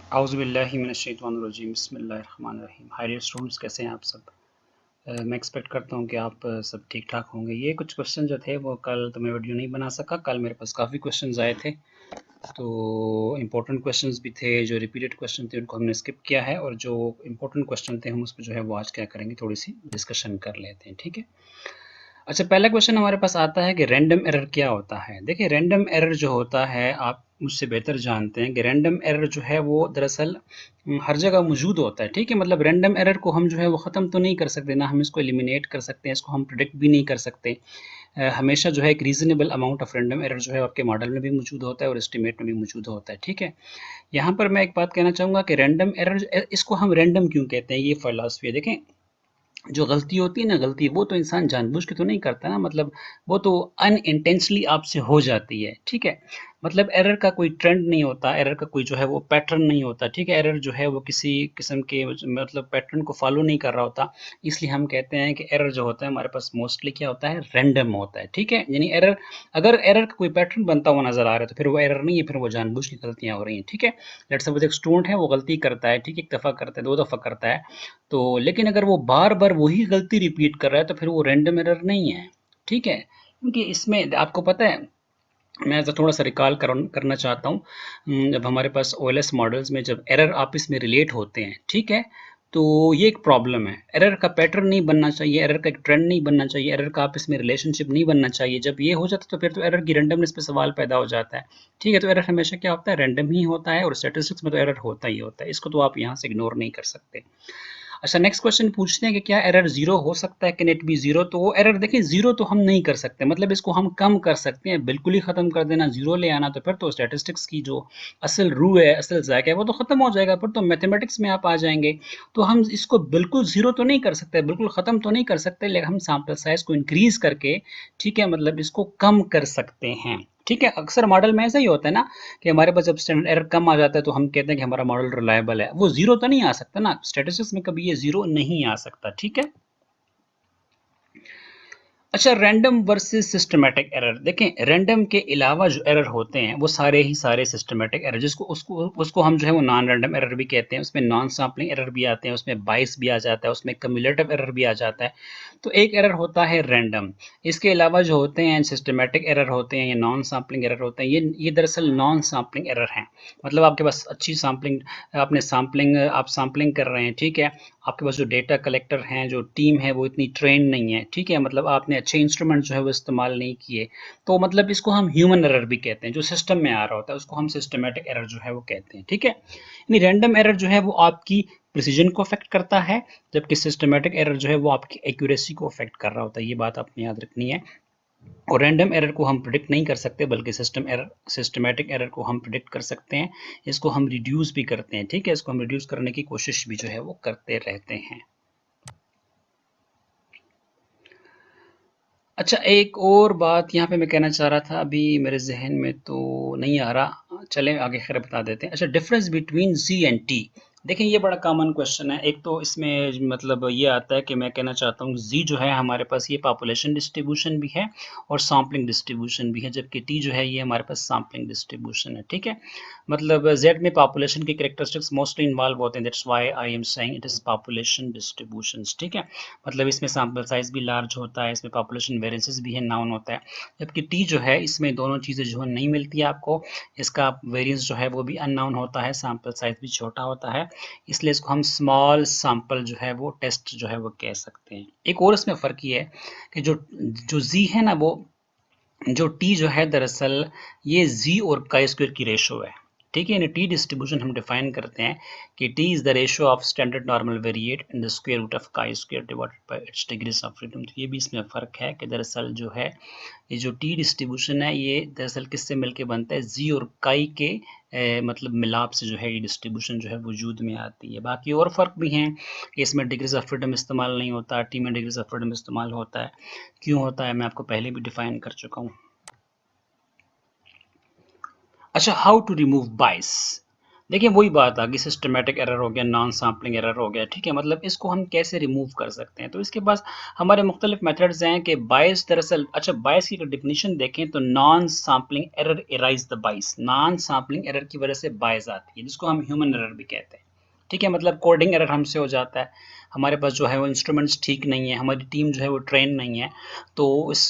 आउज़ुबिल्लाहि मिनश्शैतानिर्रजीम बिस्मिल्लाहिर्रहमानिर्रहीम। Hi dear students, कैसे हैं आप सब? मैं एक्सपेक्ट करता हूँ कि आप सब ठीक ठाक होंगे। ये कुछ क्वेश्चन जो थे वो कल तो मैं वीडियो नहीं बना सका। कल मेरे पास काफ़ी क्वेश्चंस आए थे, तो इम्पोर्टेंट क्वेश्चंस भी थे। जो रिपीटेड क्वेश्चन थे उनको हमने स्किप किया है, और जो इम्पोर्टेंट क्वेश्चन थे हम उस पर जो है वो आज क्या करेंगे, थोड़ी सी डिस्कशन कर लेते हैं, ठीक है। अच्छा, पहला क्वेश्चन हमारे पास आता है कि रैंडम एरर क्या होता है। देखिए, रैंडम एरर जो होता है, आप मुझसे बेहतर जानते हैं कि रैंडम एरर जो है वो दरअसल हर जगह मौजूद होता है, ठीक है। मतलब रैंडम एरर को हम जो है वो ख़त्म तो नहीं कर सकते, ना हम इसको एलिमिनेट कर सकते हैं, इसको हम प्रिडिक्ट भी नहीं कर सकते। हमेशा जो है एक reasonable amount of random error जो है आपके मॉडल में भी मौजूद होता है और एस्टिमेट में भी मौजूद होता है, ठीक है। यहाँ पर मैं एक बात कहना चाहूँगा कि रैंडम एरर, इसको हम रैंडम क्यों कहते हैं, ये फ़िलॉसफी है। देखें, जो गलती होती है ना, गलती वो तो इंसान जानबूझ के तो नहीं करता ना, मतलब वो तो अनइंटेंशनली आपसे हो जाती है, ठीक है। मतलब एरर का कोई ट्रेंड नहीं होता, एरर का कोई जो है वो पैटर्न नहीं होता, ठीक है। एरर जो है वो किसी किस्म के मतलब पैटर्न को फॉलो नहीं कर रहा होता। इसलिए हम कहते हैं कि एरर जो होता है हमारे पास मोस्टली क्या होता है, रैंडम होता है, ठीक है। यानी एरर, अगर एरर का कोई पैटर्न बनता हुआ नजर आ रहा है तो फिर वो एरर नहीं है, फिर वो जानबूझ की गलतियां हो रही हैं, ठीक है। लेट्स सपोज एक स्टूडेंट है, वो गलती करता है, ठीक है, एक दफ़ा करता है, दो दफ़ा करता है, तो लेकिन अगर वो बार-बार वही गलती रिपीट कर रहा है तो फिर वो रैंडम एरर नहीं है, ठीक है। क्योंकि इसमें आपको पता है, मैं तो थोड़ा-सा रिकॉल करना चाहता हूँ। जब हमारे पास ओएलएस मॉडल्स में जब एरर आपस में रिलेट होते हैं, ठीक है? तो ये एक प्रॉब्लम है। एरर का पैटर्न नहीं बनना चाहिए, एरर का एक ट्रेंड नहीं बनना चाहिए, एरर का आपस में रिलेशनशिप नहीं बनना चाहिए। जब ये हो जाता है तो फिर तो एरर की रैंडमनेस पे सवाल पैदा हो जाता है, ठीक है? तो एरर हमेशा क्या होता है, रैंडम ही होता है, और स्टैटिस्टिक्स में तो एरर होता ही होता है। इसको तो आप यहाँ से इग्नोर नहीं कर सकते। अच्छा, नेक्स्ट क्वेश्चन पूछते हैं कि क्या एरर ज़ीरो हो सकता है, कैन इट बी ज़ीरो? तो वो एरर देखिए, ज़ीरो तो हम नहीं कर सकते, मतलब इसको हम कम कर सकते हैं। बिल्कुल ही ख़त्म कर देना, ज़ीरो ले आना, तो फिर तो स्टैटिस्टिक्स की जो असल रूह है, असल ज़ायका है, वो तो ख़त्म हो जाएगा, फिर तो मैथमेटिक्स में आप आ जाएँगे। तो हम इसको बिल्कुल ज़ीरो तो नहीं कर सकते, बिल्कुल ख़त्म तो नहीं कर सकते, लेकिन हम सैंपल साइज़ को इंक्रीज़ करके, ठीक है, मतलब इसको कम कर सकते हैं, ठीक है। अक्सर मॉडल में ऐसा ही होता है ना, कि हमारे पास जब स्टैंडर्ड एरर कम आ जाता है तो हम कहते हैं कि हमारा मॉडल रिलायबल है। वो ज़ीरो तो नहीं आ सकता ना, स्टैटिस्टिक्स में कभी ये ज़ीरो नहीं आ सकता, ठीक है। अच्छा, रैंडम वर्सेस सिस्टमैटिक एरर। देखें, रैंडम के अलावा जो एरर होते हैं वो सारे ही सारे सिस्टमैटिक एरर, जिसको उसको उसको हम जो है वो नॉन रैंडम एरर भी कहते हैं। उसमें नॉन सैंपलिंग एरर भी आते हैं, उसमें बायस भी आ जाता है, उसमें कम्युलेटिव एरर भी आ जाता है। तो एक एरर होता है रैंडम। इसके अलावा जो होते हैं सिस्टमैटिक एरर होते हैं या नॉन सैंपलिंग एरर होते हैं, ये दरअसल नॉन सैंपलिंग एरर हैं। मतलब आपके पास अच्छी सैंपलिंग, आपने सैंपलिंग, आप सैंपलिंग कर रहे हैं, ठीक है। आपके पास जो डेटा कलेक्टर हैं, जो टीम है, वो इतनी ट्रेन नहीं है, ठीक है। मतलब आपने अच्छे इंस्ट्रूमेंट जो है वो इस्तेमाल नहीं किए, तो मतलब इसको हम ह्यूमन एरर भी कहते हैं। जो सिस्टम में आ रहा होता है उसको हम सिस्टमेटिक एरर जो है वो कहते हैं, ठीक है। यानी रैंडम एरर जो है वो आपकी प्रिसीजन को अफेक्ट करता है, जबकि सिस्टमेटिक एरर जो है वो आपकी एक्यूरेसी को अफेक्ट कर रहा होता है। ये बात आपने याद रखनी है। और रैंडम एरर को हम प्रिडिक्ट नहीं कर सकते, बल्कि सिस्टमेटिक एरर को हम प्रिडिक्ट कर सकते हैं। इसको हम रिड्यूस भी करते हैं, ठीक है। इसको हम रिड्यूस करने की कोशिश भी जो है वो करते रहते हैं। अच्छा, एक और बात यहाँ पे मैं कहना चाह रहा था, अभी मेरे ज़हन में तो नहीं आ रहा। चलें आगे, खैर बता देते हैं। अच्छा, difference between Z and T. देखें, ये बड़ा कॉमन क्वेश्चन है। एक तो इसमें मतलब ये आता है कि मैं कहना चाहता हूँ, ज़ी जो है हमारे पास ये पॉपुलेशन डिस्ट्रीब्यूशन भी है और सैंपलिंग डिस्ट्रीब्यूशन भी है, जबकि टी जो है ये हमारे पास सैंपलिंग डिस्ट्रीब्यूशन है, ठीक है। मतलब जेड में पॉपुलेशन की कैरेक्टरिस्टिक्स मोस्टली इन्वॉल्व होते हैं, that's why I am saying it is population distributions, ठीक है। मतलब इसमें सैंपल साइज भी लार्ज होता है, इसमें पॉपुलेशन वेरिएंसेस भी है, नाउन होता है। जबकि टी जो है इसमें दोनों चीज़ें जो है नहीं मिलती है आपको। इसका वेरिएंस जो है वो भी अननाउन होता है, सैंपल साइज भी छोटा होता है, इसलिए इसको हम स्मॉल सैंपल जो है वो टेस्ट जो है वो कह सकते हैं। एक और इसमें फ़र्क ये है कि जो जो जी है ना, वो जो टी जो है दरअसल ये जी और काई स्क्वायर की रेशो है, ठीक है। यानी टी डिस्ट्रीब्यूशन हम डिफाइन करते हैं कि T is the ratio of standard normal variate in the square root of chi square divided by its degrees of freedom. तो ये भी इसमें फ़र्क है कि दरअसल जो है ये जो टी डिस्ट्रीब्यूशन है ये दरअसल किससे मिलके बनता है, जी और काई के मतलब मिलाप से जो है ये डिस्ट्रीब्यूशन जो है वजूद में आती है। बाकी और फ़र्क भी हैं कि इसमें डिग्रीज ऑफ फ्रीडम इस्तेमाल नहीं होता, टी में डिग्रीज ऑफ फ्रीडम इस्तेमाल होता है। क्यों होता है मैं आपको पहले भी डिफाइन कर चुका हूँ। अच्छा, हाउ टू रिमूव बाइस। देखिए वही बात आ गई, सिस्टमैटिक एरर हो गया, नॉन सैम्पलिंग एरर हो गया, ठीक है। मतलब इसको हम कैसे रिमूव कर सकते हैं, तो इसके पास हमारे मुख्तलिफ मेथड्स हैं कि बायस दरअसल, अच्छा बायस की अगर डिफिनीशन देखें तो non sampling error arise the bias, non sampling error की वजह से बायस आती है, जिसको हम ह्यूमन एरर भी कहते हैं, ठीक है। मतलब कोडिंग एरर हमसे हो जाता है, हमारे पास जो है वो इंस्ट्रूमेंट्स ठीक नहीं है, हमारी टीम जो है वो ट्रेन नहीं है, तो इस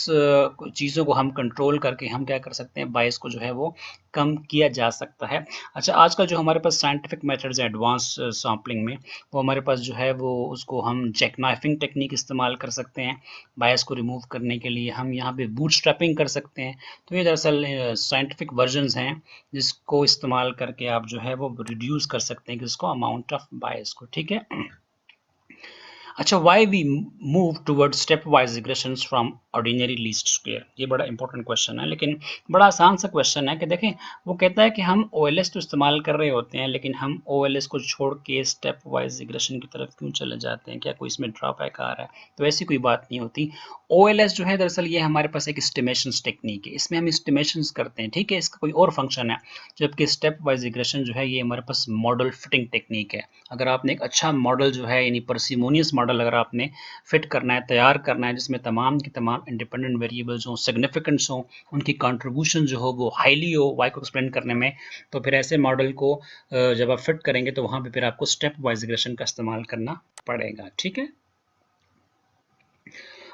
चीज़ों को हम कंट्रोल करके हम क्या कर सकते हैं, बायस को जो है वो कम किया जा सकता है। अच्छा, आजकल जो हमारे पास साइंटिफिक मेथड्स हैं एडवांस सैम्पलिंग में, वो हमारे पास जो है वो उसको हम जैकनाइफिंग टेक्निक इस्तेमाल कर सकते हैं बायस को रिमूव करने के लिए, हम यहाँ पे बूटस्ट्रैपिंग कर सकते हैं। तो ये दरअसल साइंटिफिक वर्जन्स हैं जिसको इस्तेमाल करके आप जो है वो रिड्यूस कर सकते हैं किसको, अमाउंट ऑफ बायस को, ठीक है। अच्छा, why we move toward step wise regressions from ordinary least square, ये बड़ा इंपॉर्टेंट क्वेश्चन है, लेकिन बड़ा आसान सा क्वेश्चन है कि देखें, वो कहता है कि हम OLS तो इस्तेमाल कर रहे होते हैं, लेकिन हम OLS को छोड़ के स्टेप वाइज रिग्रेशन की तरफ क्यों चले जाते हैं, क्या कोई इसमें ड्रॉबैक आ रहा है, तो ऐसी कोई बात नहीं होती। OLS जो है दरअसल ये हमारे पास एक एस्टिमेशन टेक्निक है, इसमें हम एस्टिमेशंस करते हैं, ठीक है, इसका कोई और फंक्शन है, जबकि स्टेप वाइज रिग्रेशन जो है ये हमारे पास मॉडल फिटिंग टेक्निक है। अगर आपने एक अच्छा मॉडल जो है यानी परसिमोनियस मॉडल अगर आपने फिट करना है, तैयार करना है, जिसमें तमाम की तमाम इंडिपेंडेंट वेरिएबल्स हों, सिग्निफिकेंट्स हों, उनकी कंट्रीब्यूशन जो हो वो हाईली हो वाई को एक्सप्लेन करने में, तो फिर ऐसे मॉडल को जब आप फिट करेंगे तो वहाँ पे फिर आपको स्टेप वाइज रिग्रेशन का इस्तेमाल करना पड़ेगा, ठीक है।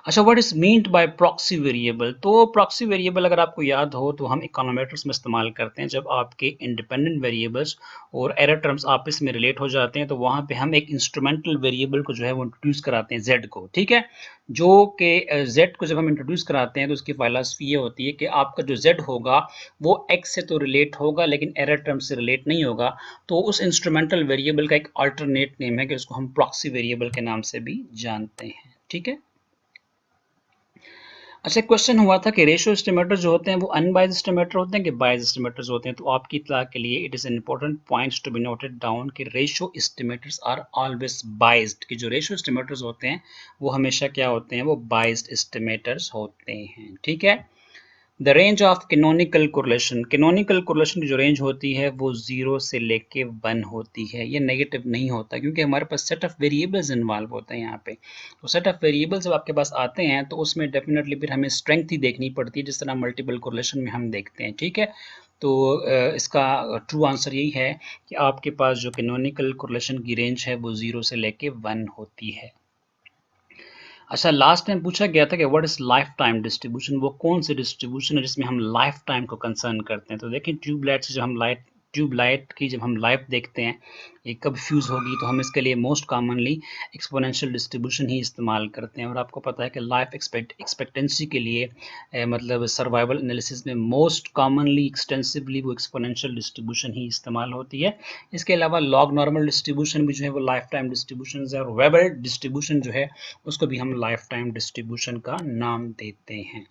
अच्छा, what is meant by proxy variable, तो प्रॉक्सी वेरिएबल अगर आपको याद हो तो हम इकोनोमेट्रिक्स में इस्तेमाल करते हैं, जब आपके इंडिपेंडेंट वेरिएबल्स और एरर टर्म्स आपस में रिलेट हो जाते हैं तो वहाँ पे हम एक इंस्ट्रूमेंटल वेरिएबल को जो है वो इंट्रोड्यूस कराते हैं, z को, ठीक है। जो कि z को जब हम इंट्रोड्यूस कराते हैं तो उसकी फिलॉसफी ये होती है कि आपका जो z होगा वो x से तो रिलेट होगा लेकिन एरर टर्म से रिलेट नहीं होगा, तो उस इंस्ट्रूमेंटल वेरिएबल का एक अल्टरनेट नेम है कि उसको हम प्रॉक्सी वेरिएबल के नाम से भी जानते हैं, ठीक है। अच्छा, क्वेश्चन हुआ था कि रेशियो एस्टिमेटर जो होते हैं वो अनबाइज्ड एस्टिमेटर होते हैं कि बाइज्ड एस्टिमेटर्स होते हैं, तो आपकी इत्तला के लिए it is an important points to be noted down कि ratio estimators are always biased, कि जो रेशियो एस्टिमेटर्स होते हैं वो हमेशा क्या होते हैं, वो बाइज्ड एस्टिमेटर्स होते हैं, ठीक है। The range of canonical correlation की जो रेंज होती है वो 0 से लेके 1 होती है, ये नेगेटिव नहीं होता क्योंकि हमारे पास सेट ऑफ वेरिएबल्स इन्वॉल्व होते हैं यहाँ पे, तो सेट ऑफ वेरिएबल्स जब आपके पास आते हैं तो उसमें डेफिनेटली फिर हमें स्ट्रेंथ ही देखनी पड़ती है, जिस तरह मल्टीपल कोरिलेशन में हम देखते हैं, ठीक है। तो इसका ट्रू आंसर यही है कि आपके पास जो कैनोनिकल कोरिलेशन की रेंज है वो 0 से लेके 1 होती है। अच्छा, लास्ट टाइम पूछा गया था कि what is life time distribution, वो कौन सी डिस्ट्रीब्यूशन है जिसमें हम लाइफ टाइम को कंसर्न करते हैं, तो देखिए ट्यूबलाइट की जब हम लाइफ देखते हैं ये कब फ्यूज़ होगी, तो हम इसके लिए मोस्ट कॉमनली एक्सपोनेंशियल डिस्ट्रीब्यूशन ही इस्तेमाल करते हैं, और आपको पता है कि लाइफ एक्सपेक्टेंसी के लिए मतलब सर्वाइवल एनालिसिस में मोस्ट कॉमनली एक्सटेंसिवली वो एक्सपोनेंशियल डिस्ट्रीब्यूशन ही इस्तेमाल होती है। इसके अलावा लॉग नॉर्मल डिस्ट्रीब्यूशन भी जो है वो लाइफ टाइम डिस्ट्रीब्यूशन है, और वेबल डिस्ट्रीब्यूशन जो है उसको भी हम लाइफ टाइम डिस्ट्रीब्यूशन का नाम देते हैं।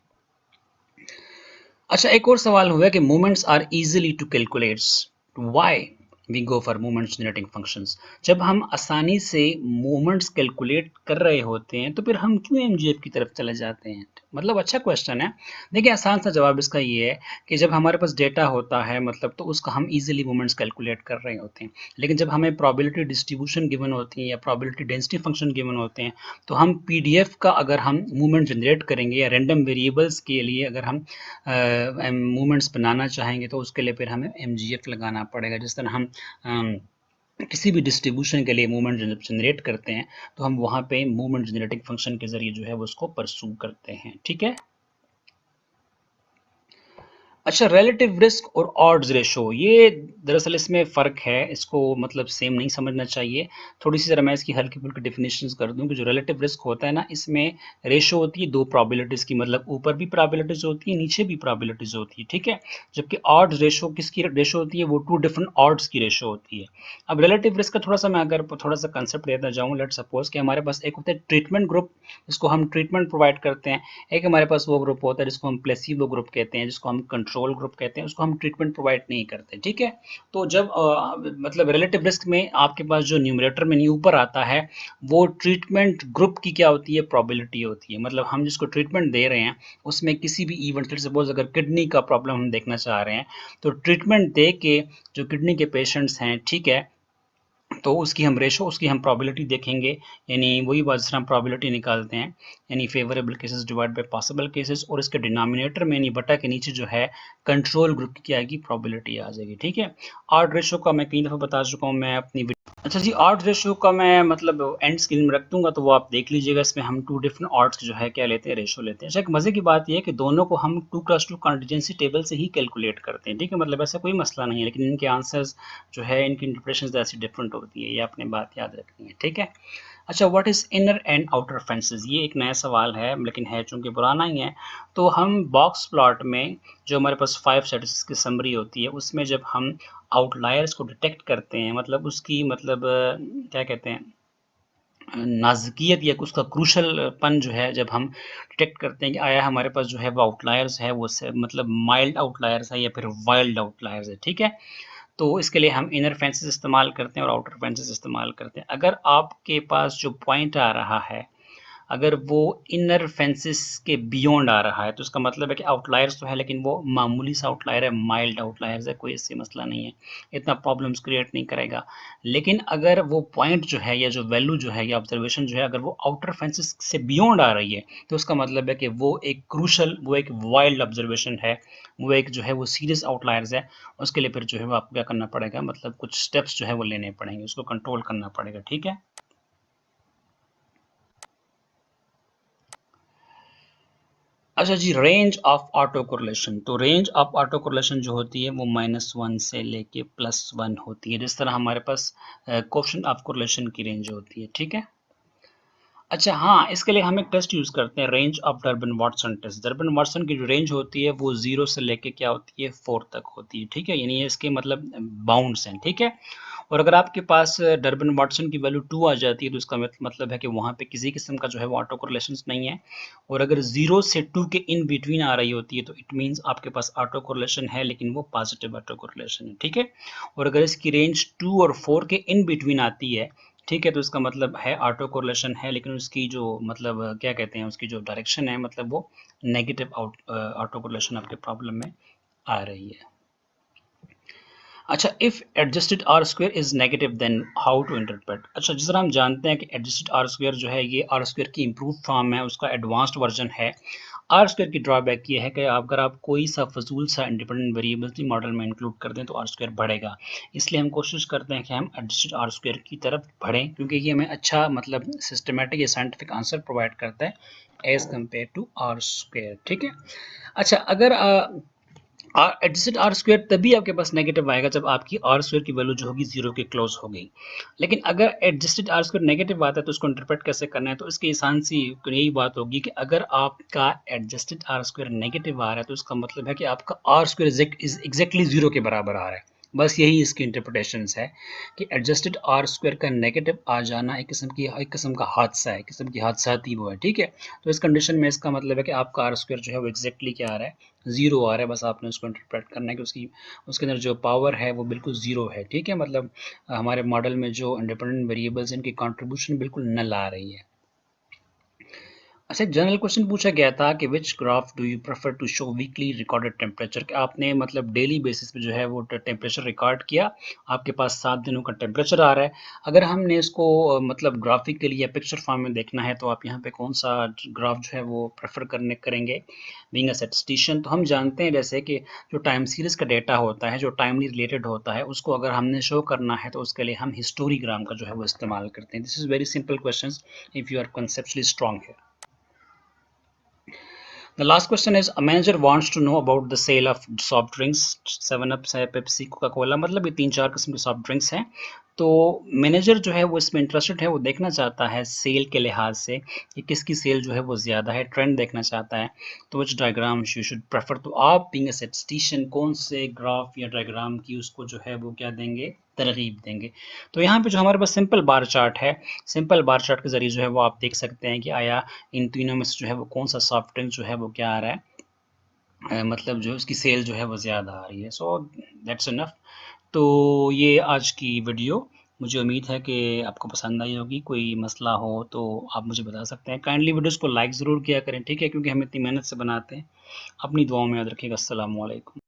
अच्छा, एक और सवाल हुआ कि moments are easily to calculates, why we go for moments generating functions, जब हम आसानी से मोमेंट्स कैलकुलेट कर रहे होते हैं तो फिर हम क्यों एमजीएफ की तरफ चले जाते हैं, मतलब अच्छा क्वेश्चन है। देखिए, आसान सा जवाब इसका ये है कि जब हमारे पास डेटा होता है मतलब तो उसका हम इजीली मोमेंट्स कैलकुलेट कर रहे होते हैं, लेकिन जब हमें प्रोबेबिलिटी डिस्ट्रीब्यूशन गिवन होती है या प्रोबेबिलिटी डेंसिटी फंक्शन गिवन होते हैं तो हम पीडीएफ का अगर हम मूवमेंट जनरेट करेंगे या रैंडम वेरिएबल्स के लिए अगर हम मूवमेंट्स बनाना चाहेंगे तो उसके लिए फिर हमें एमजीएफ लगाना पड़ेगा, जिस तरह हम किसी भी डिस्ट्रीब्यूशन के लिए मूवमेंट जनरेट करते हैं तो हम वहाँ पे मूवमेंट जनरेटिंग फंक्शन के जरिए जो है वो उसको परस्यू करते हैं, ठीक है। अच्छा, रिलेटिव रिस्क और ऑड्स रेशो, ये दरअसल इसमें फ़र्क है, इसको मतलब सेम नहीं समझना चाहिए। थोड़ी सी ज़रा मैं इसकी हल्की फुल्की डिफिनेशंस कर दूं कि जो रिलेटिव रिस्क होता है ना, इसमें रेशो होती है दो प्रोबेबिलिटीज़ की, मतलब ऊपर भी प्रोबेबिलिटीज़ होती है, नीचे भी प्रोबेबिलिटीज़ होती है, ठीक है। जबकि ऑड्स रेशो किसकी रेशो होती है, वो टू डिफरेंट ऑड्स की रेशो होती है। अब रिलेटिव रिस्क का थोड़ा सा मैं अगर थोड़ा सा कंसेप्ट लेता जाऊँ, लेट सपोज कि हमारे पास एक होता है ट्रीटमेंट ग्रुप, जिसको हम ट्रीटमेंट प्रोवाइड करते हैं, एक हमारे पास वो ग्रुप होता है जिसको हम प्लेसिबो ग्रुप कहते हैं, जिसको हम कंट्रोल कंट्रोल ग्रुप कहते हैं, उसको हम ट्रीटमेंट प्रोवाइड नहीं करते, ठीक है। तो जब मतलब रिलेटिव रिस्क में आपके पास जो न्यूमरेटर में ऊपर आता है वो ट्रीटमेंट ग्रुप की क्या होती है, प्रोबेबिलिटी होती है। मतलब हम जिसको ट्रीटमेंट दे रहे हैं उसमें किसी भी इवेंट, सपोज अगर किडनी का प्रॉब्लम हम देखना चाह रहे हैं तो ट्रीटमेंट दे के जो किडनी के पेशेंट्स हैं, ठीक है, तो उसकी हम रेशो, उसकी हम प्रोबेबिलिटी देखेंगे, यानी वही बात जिस हम प्रोबेबिलिटी निकालते हैं, यानी favourable cases divide by possible cases, और इसके डिनोमिनेटर में यानी बटा के नीचे जो है कंट्रोल ग्रुप की क्या आएगी, प्रोबेबिलिटी आ जाएगी, ठीक है। ऑड रेशो का मैं कई दफ़ा बता चुका हूँ मैं अपनी। अच्छा जी, ऑड रेशियो का मैं मतलब एंड स्क्रीन में रख दूंगा तो वो आप देख लीजिएगा। इसमें हम 2 डिफरेंट ऑड्स जो है क्या लेते हैं, रेशियो लेते हैं। अच्छा, एक मजे की बात ये है कि दोनों को हम 2+2 कॉन्टिजेंसी टेबल से ही कैलकुलेट करते हैं, ठीक है। मतलब ऐसा कोई मसला नहीं है, लेकिन इनके आंसर्स जो है, इनकी इंटरप्रिटेशंस ऐसी डिफरेंट होती है, ये आपने बात याद रखनी है, ठीक है। अच्छा, what is inner and outer fences, ये एक नया सवाल है लेकिन है चूंकि पुराना ही है। तो हम बॉक्स प्लॉट में जो हमारे पास 5 स्टैटिस्टिक्स की समरी होती है उसमें जब हम आउटलायर्स को डिटेक्ट करते हैं, मतलब उसकी मतलब क्या कहते हैं, नाजुकियत या उसका क्रूशलपन जो है, जब हम डिटेक्ट करते हैं कि आया हमारे पास जो है वो आउटलायर्स है, वो मतलब माइल्ड आउटलायर्स है या फिर वाइल्ड आउटलायर्स है, ठीक है। तो इसके लिए हम इनर फेंसेस इस्तेमाल करते हैं और आउटर फेंसेस इस्तेमाल करते हैं। अगर आपके पास जो पॉइंट आ रहा है अगर वो इनर फेंसेस के बियॉन्ड आ रहा है तो उसका मतलब है कि आउटलायर्स तो है लेकिन वो मामूली सा आउटलायर है, माइल्ड आउटलायर्स है, कोई इससे मसला नहीं है, इतना प्रॉब्लम्स क्रिएट नहीं करेगा। लेकिन अगर वो पॉइंट जो है या जो वैल्यू जो है या ऑब्जर्वेशन जो है अगर वो आउटर फेंसेस से बियॉन्ड आ रही है तो उसका मतलब है कि वो एक क्रूशल, वो एक वाइल्ड ऑब्जर्वेशन है, वो एक जो है वो सीरियस आउटलायर्स है। उसके लिए फिर जो है वो आपको क्या करना पड़ेगा, मतलब कुछ स्टेप्स जो है वो लेने पड़ेंगे, उसको कंट्रोल करना पड़ेगा, ठीक है। अच्छा जी, रेंज ऑफ ऑटो कोरिलेशन। तो रेंज ऑफ ऑटो कोरिलेशन जो होती है वो -1 से लेके +1 होती है, जिस तरह हमारे पास कोएफिशिएंट ऑफ कोरिलेशन की रेंज होती है, ठीक है। अच्छा हाँ, इसके लिए हम एक टेस्ट यूज़ करते हैं, range of Durbin Watson test. Durbin Watson की जो रेंज होती है वो 0 से लेके क्या होती है, 4 तक होती है, ठीक है। यानी ये इसके मतलब बाउंड्स हैं, ठीक है। और अगर आपके पास डर्बन वाटसन की वैल्यू 2 आ जाती है तो इसका मतलब है कि वहाँ पे किसी किस्म का जो है वो ऑटो कोरिलेशंस नहीं है। और अगर 0 से 2 के इन बिटवीन आ रही होती है तो इट मीन्स आपके पास ऑटो कोरिलेशन है, लेकिन वो पॉजिटिव ऑटो कोरिलेशन है, ठीक है। और अगर इसकी रेंज 2 और 4 के इन बिटवीन आती है, ठीक है, तो इसका मतलब है ऑटो कोरिलेशन है, लेकिन उसकी जो मतलब क्या कहते हैं, उसकी जो डायरेक्शन है मतलब वो नेगेटिव ऑटो कोरिलेशन आपके प्रॉब्लम में आ रही है। अच्छा, if adjusted R square is negative then how to interpret. अच्छा, जिस तरह हम जानते हैं कि एडजस्टेड आर स्क्वायर जो है ये आर स्क्वायर की इम्प्रूव फॉर्म है, उसका एडवांस्ड वर्जन है। आर स्क्वायर की ड्रॉबैक ये है कि अगर आप कोई सा फजूल सा इंडिपेंडेंट वेरिएबल्स भी मॉडल में इंक्लूड कर दें तो आर स्क्वायर बढ़ेगा। इसलिए हम कोशिश करते हैं कि हम एडजस्टेड आर स्क्वायर की तरफ बढ़ें, क्योंकि ये हमें अच्छा मतलब सिस्टमेटिक या साइंटिफिक आंसर प्रोवाइड करता है as compare to R square, ठीक है। अच्छा, अगर एडजस्टेड आर स्क्वायर तभी आपके पास नेगेटिव आएगा जब आपकी आर स्क्वायर की वैल्यू जो होगी 0 के क्लोज हो गई। लेकिन अगर एडजस्टेड आर स्क्वायर नेगेटिव आता है तो उसको इंटरप्रेट कैसे करना है, तो इसकी आसान सी यही बात होगी कि अगर आपका एडजस्टेड आर स्क्वायर नेगेटिव आ रहा है तो उसका मतलब है कि आपका आर स्क्वायर इज एग्जैक्टली 0 के बराबर आ रहा है। बस यही इसकी इंटरप्रिटेशन है कि एडजस्टेड आर स्क्वायर का नेगेटिव आ जाना एक किस्म का हादसा है, किस्म की हादसाती वो है, ठीक है। तो इस कंडीशन में इसका मतलब है कि आपका आर स्क्वायर जो है वो एग्जैक्टली क्या आ रहा है, 0 आ रहा है। बस आपने उसको इंटरप्रेट करना है कि उसके अंदर जो पावर है वो बिल्कुल 0 है, ठीक है। मतलब हमारे मॉडल में जो इंडिपेंडेंट वेरिएबल्स हैं इनकी कंट्रीब्यूशन बिल्कुल नल आ रही है। अच्छा, एक जनरल क्वेश्चन पूछा गया था कि which graph do you prefer to show weekly recorded temperature, कि आपने मतलब डेली बेसिस पे जो है वो टेम्परेचर रिकॉर्ड किया, आपके पास 7 दिनों का टेम्परेचर आ रहा है। अगर हमने इसको मतलब ग्राफिकली या पिक्चर फॉर्म में देखना है तो आप यहाँ पे कौन सा ग्राफ जो है वो प्रेफर करेंगे। बीइंग अ स्टैटिस्टिशियन तो हम जानते हैं जैसे कि जो टाइम सीरीज का डेटा होता है, जो टाइमली रिलेटेड होता है, उसको अगर हमने शो करना है तो उसके लिए हम हिस्टोग्राम का जो है वो इस्तेमाल करते हैं। This is very simple question if you are conceptually strong here. The last question is, a manager wants to know about the sale of soft drinks, 7 up है, पेप्सी, कोका कोला, मतलब ये 3-4 किस्म के सॉफ्ट ड्रिंक्स हैं। तो manager जो है वो इसमें इंटरेस्टेड है, वो देखना चाहता है सेल के लिहाज से कि किसकी सेल जो है वो ज़्यादा है, ट्रेंड देखना चाहता है। तो विच डायग्राम यू शुड प्रेफर, तो आप बीइंग अ स्टैटिस्टिशियन कौन से ग्राफ या डायग्राम की उसको जो है वो क्या देंगे, तरगीब देंगे। तो यहाँ पे जो हमारे पास सिंपल बार चार्ट है, सिंपल बार चार्ट के ज़रिए जो है वो आप देख सकते हैं कि आया इन तीनों में से जो है वो कौन सा सॉफ्ट ड्रिंक जो है वो क्या आ रहा है, मतलब जो है उसकी सेल जो है वो ज़्यादा आ रही है। So that's enough. तो ये आज की वीडियो, मुझे उम्मीद है कि आपको पसंद आई होगी। कोई मसला हो तो आप मुझे बता सकते हैं। काइंडली वीडियोज़ को लाइक ज़रूर किया करें, ठीक है? क्योंकि हम इतनी मेहनत से बनाते हैं। अपनी दुआओं में याद रखिएगा। अस्सलामु अलैकुम।